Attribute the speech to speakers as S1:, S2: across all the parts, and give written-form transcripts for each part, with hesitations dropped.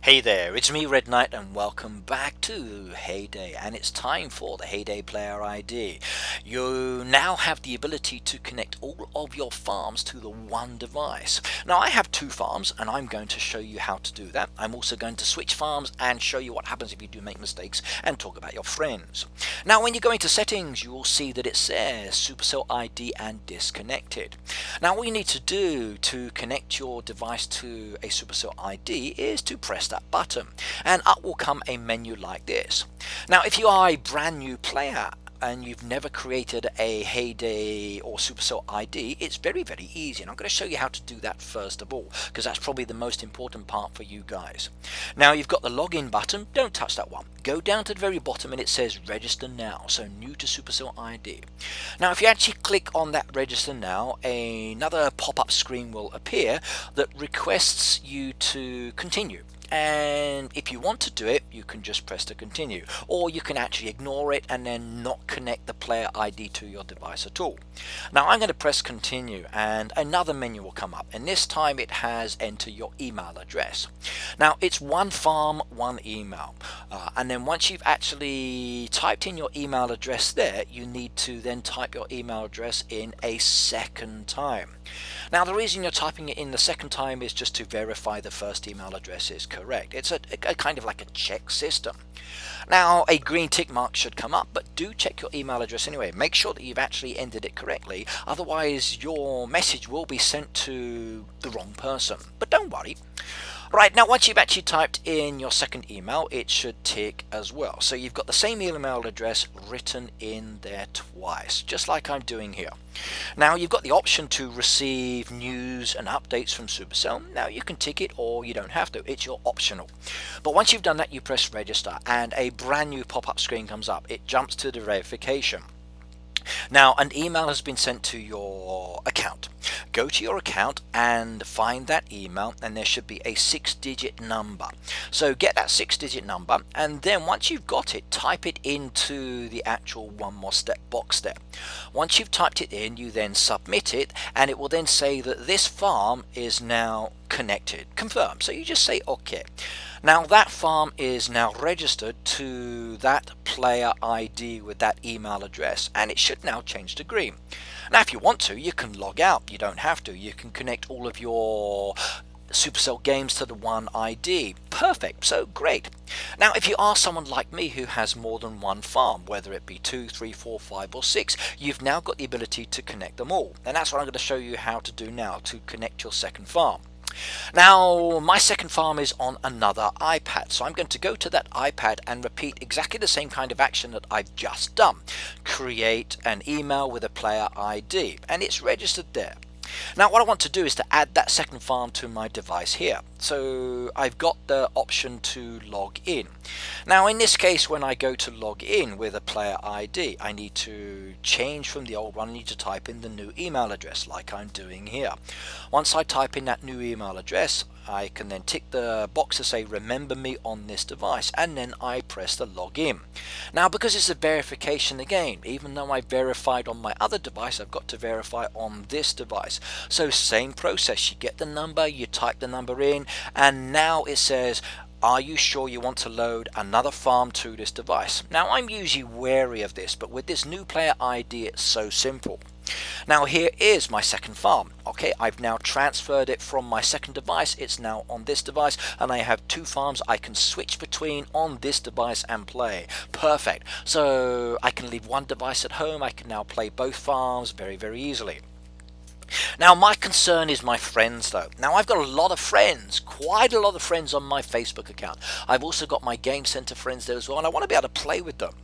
S1: Hey there, it's me Red Knight and welcome back to Heyday, and it's time for the Heyday Player ID. You now have the ability to connect all of your farms to the one device. Now I have two farms and I'm going to show you how to do that. I'm also going to switch farms and show you what happens if you do make mistakes and talk about your friends. Now when you go into settings you will see that it says Supercell ID and disconnected. Now all you need to do to connect your device to a Supercell ID is to press that button and up will come a menu like this. Now if you are a brand new player and you've never created a Heyday or Supercell ID, it's very easy, and I'm going to show you how to do that first of all because that's probably the most important part for you guys. Now you've got the login button, don't touch that one. Go down to the very bottom and it says register now, so new to Supercell ID. Now if you actually click on that register now, another pop-up screen will appear that requests you to continue. And if you want to do it, you can just press to continue, or you can actually ignore it and then not connect the player ID to your device at all. Now I'm going to press continue and another menu will come up, and this time it has enter your email address. Now it's one farm, one email, and then once you've actually typed in your email address there, you need to then type your email address in a second time. Now the reason you're typing it in the second time is just to verify the first email address is correct. It's a kind of like a check system. Now a green tick mark should come up, but do check your email address anyway. Make sure that you've actually entered it correctly, otherwise your message will be sent to the wrong person. But don't worry. Right, now once you've actually typed in your second email, it should tick as well. So you've got the same email address written in there twice, just like I'm doing here. Now you've got the option to receive news and updates from Supercell. Now you can tick it or you don't have to, it's your optional. But once you've done that, you press register and a brand new pop-up screen comes up. It jumps to the verification. Now an email has been sent to your account. Go to your account and find that email, and there should be a 6-digit number. So get that 6-digit number, and then once you've got it, type it into the actual one more step box there. Once you've typed it in, you then submit it, and it will then say that this farm is now connected, confirm. So you just say OK. Now that farm is now registered to that player ID with that email address, and it should now change to green. Now if you want to, you can log out. You don't have to. You can connect all of your Supercell games to the one ID. Perfect, so great. Now if you are someone like me who has more than one farm, whether it be 2, 3, 4, 5 or 6, you've now got the ability to connect them all, and that's what I'm going to show you how to do now to connect your second farm. Now my second farm is on another iPad, so I'm going to go to that iPad and repeat exactly the same kind of action that I've just done. Create an email with a player ID, and it's registered there. Now what I want to do is to add that second farm to my device here. So I've got the option to log in. Now in this case, when I go to log in with a player ID, I need to change from the old one. I need to type in the new email address like I'm doing here. Once I type in that new email address, I can then tick the box to say remember me on this device, and then I press the login. Now because it's a verification again, even though I verified on my other device, I've got to verify on this device. So same process, you get the number, you type the number in, and now it says, are you sure you want to load another farm to this device? Now I'm usually wary of this, but with this new player ID it's so simple. Now here is my second farm. Okay, I've now transferred it from my second device. It's now on this device, and I have two farms I can switch between on this device and play. Perfect. So I can leave one device at home. I can now play both farms very easily. Now my concern is my friends though. Now I've got a lot of friends, quite a lot of friends on my Facebook account. I've also got my Game Center friends there as well, and I want to be able to play with them.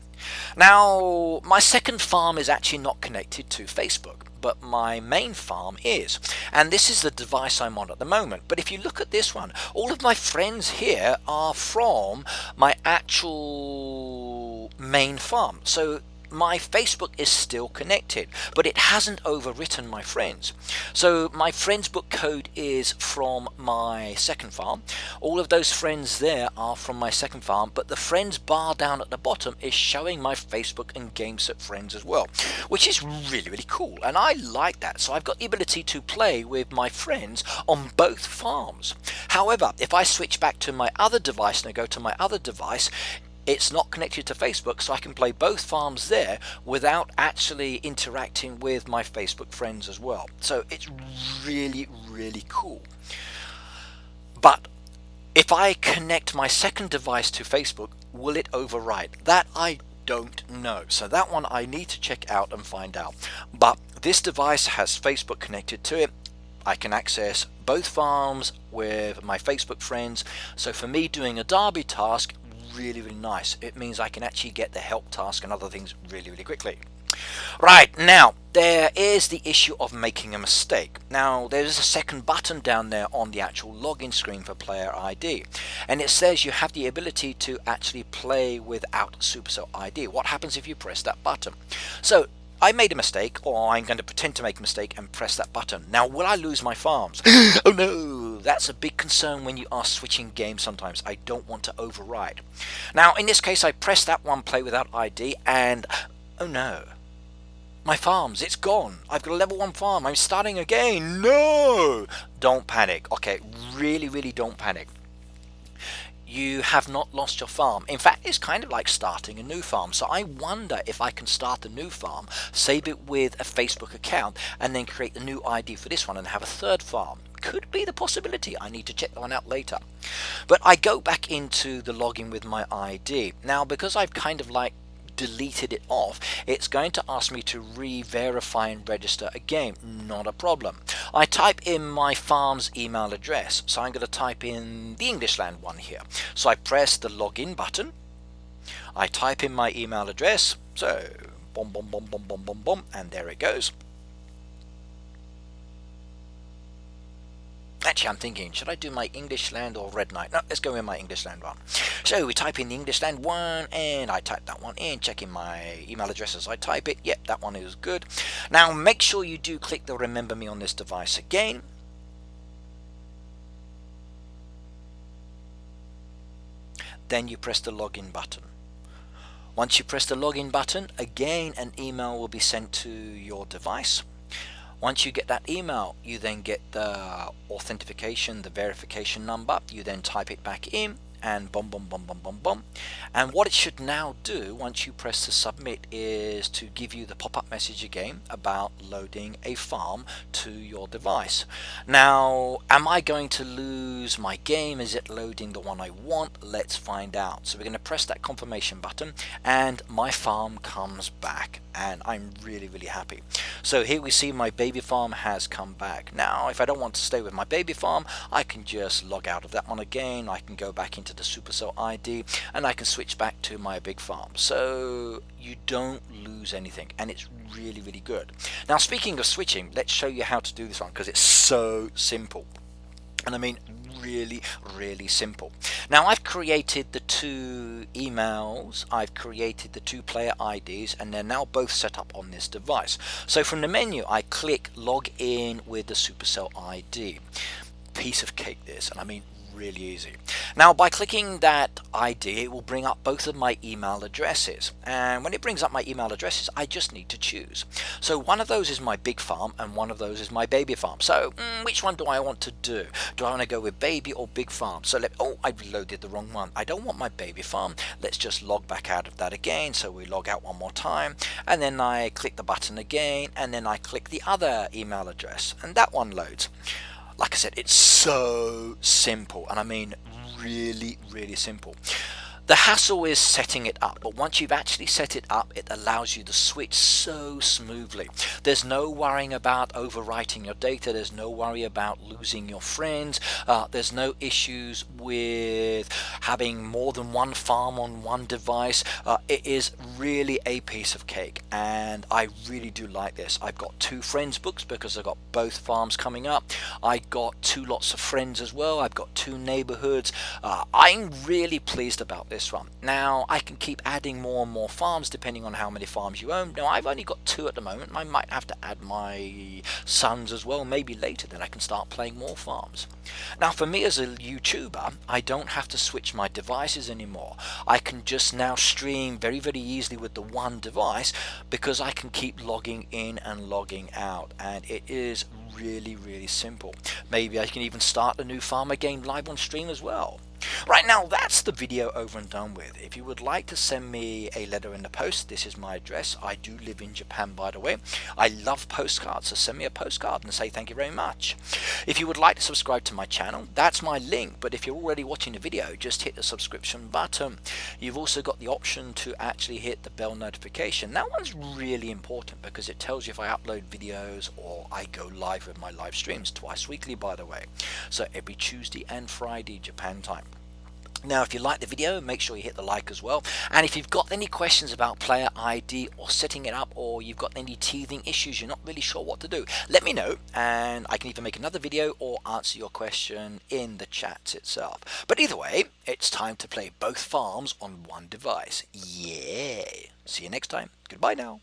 S1: Now my second farm is actually not connected to Facebook, but my main farm is, and this is the device I'm on at the moment. But if you look at this one, all of my friends here are from my actual main farm. So my Facebook is still connected, but it hasn't overwritten my friends. So my friends book code is from my second farm. All of those friends there are from my second farm, but the friends bar down at the bottom is showing my Facebook and GameSet friends as well, which is really, really cool, and I like that. So I've got the ability to play with my friends on both farms. However, if I switch back to my other device and I go to my other device, it's not connected to Facebook, so I can play both farms there without actually interacting with my Facebook friends as well. So it's really, really cool. But if I connect my second device to Facebook, will it overwrite? That I don't know. So that one I need to check out and find out. But this device has Facebook connected to it. I can access both farms with my Facebook friends. So for me, doing a derby task, really, really nice. It means I can actually get the help task and other things really, really quickly. Right, now there is the issue of making a mistake. Now there's a second button down there on the actual login screen for Player ID, and it says you have the ability to actually play without Supercell ID. What happens if you press that button? So I made a mistake, or I'm going to pretend to make a mistake and press that button. Now, will I lose my farms? Oh no, that's a big concern when you are switching games sometimes. I don't want to override. Now, in this case, I press that one, play without ID, and oh no, my farms, it's gone. I've got a level 1 farm. I'm starting again. No! Don't panic. Okay, really, really don't panic. You have not lost your farm. In fact, it's kind of like starting a new farm. So I wonder if I can start a new farm, save it with a Facebook account, and then create the new ID for this one and have a third farm. Could be the possibility. I need to check that one out later. But I go back into the login with my ID. Now, because I've kind of like deleted it off, it's going to ask me to re-verify and register again. Not a problem. I type in my farm's email address, so I'm going to type in the Englishland one here. So I press the login button, I type in my email address, so boom, boom, boom, boom, boom, boom, boom, and there it goes. Actually, I'm thinking, should I do my Englishland or Red Knight? No, let's go with my Englishland one. So we type in the Englishland one, and I type that one in, checking my email address as I type it. Yep, that one is good. Now, make sure you do click the Remember Me on this device again. Then you press the login button. Once you press the login button, again, an email will be sent to your device. Once you get that email, you then get the authentication, the verification number. You then type it back in, and boom, boom, boom, boom, boom, boom. And what it should now do, once you press the submit, is to give you the pop-up message again about loading a farm to your device. Now, am I going to lose my game? Is it loading the one I want? Let's find out. So we're going to press that confirmation button, and my farm comes back, and I'm really, really happy. So here we see my baby farm has come back. Now, if I don't want to stay with my baby farm, I can just log out of that one again. I can go back into the Supercell ID, and I can switch back to my big farm. So you don't lose anything, and it's really, really good. Now, speaking of switching, let's show you how to do this one, because it's so simple. And I mean really, really simple. Now, I've created the two emails, I've created the two player IDs, and they're now both set up on this device. So from the menu, I click log in with the Supercell ID. Piece of cake this, and I mean really easy. Now, by clicking that ID, it will bring up both of my email addresses, and when it brings up my email addresses, I just need to choose. So one of those is my big farm and one of those is my baby farm. So which one do I want to do? Do I want to go with baby or big farm? So I've loaded the wrong one. I don't want my baby farm. Let's just log back out of that again. So we log out one more time, and then I click the button again, and then I click the other email address, and that one loads. Like I said, it's so simple, and I mean really, really simple. The hassle is setting it up, but once you've actually set it up, it allows you to switch so smoothly. There's no worrying about overwriting your data. There's no worry about losing your friends. There's no issues with having more than one farm on one device. It is really a piece of cake, and I really do like this. I've got two friends books because I've got both farms coming up. I got two lots of friends as well. I've got two neighborhoods. I'm really pleased about this. this one. Now I can keep adding more and more farms depending on how many farms you own. Now I've only got 2 at the moment. I might have to add my sons as well, maybe later, then I can start playing more farms. Now for me as a YouTuber, I don't have to switch my devices anymore. I can just now stream very easily with the one device because I can keep logging in and logging out, and it is really simple. Maybe I can even start a new farmer game live on stream as well. Right, now that's the video over and done with. If you would like to send me a letter in the post, this is my address. I do live in Japan, by the way. I love postcards, so send me a postcard and say thank you very much. If you would like to subscribe to my channel, that's my link, but if you're already watching the video, just hit the subscription button. You've also got the option to actually hit the bell notification. That one's really important because it tells you if I upload videos or I go live with my live streams twice weekly, by the way. So every Tuesday and Friday Japan time. Now if you like the video, make sure you hit the like as well, and if you've got any questions about player ID or setting it up, or you've got any teething issues, you're not really sure what to do, let me know and I can either make another video or answer your question in the chat itself. But either way, it's time to play both farms on one device. Yeah, see you next time. Goodbye now.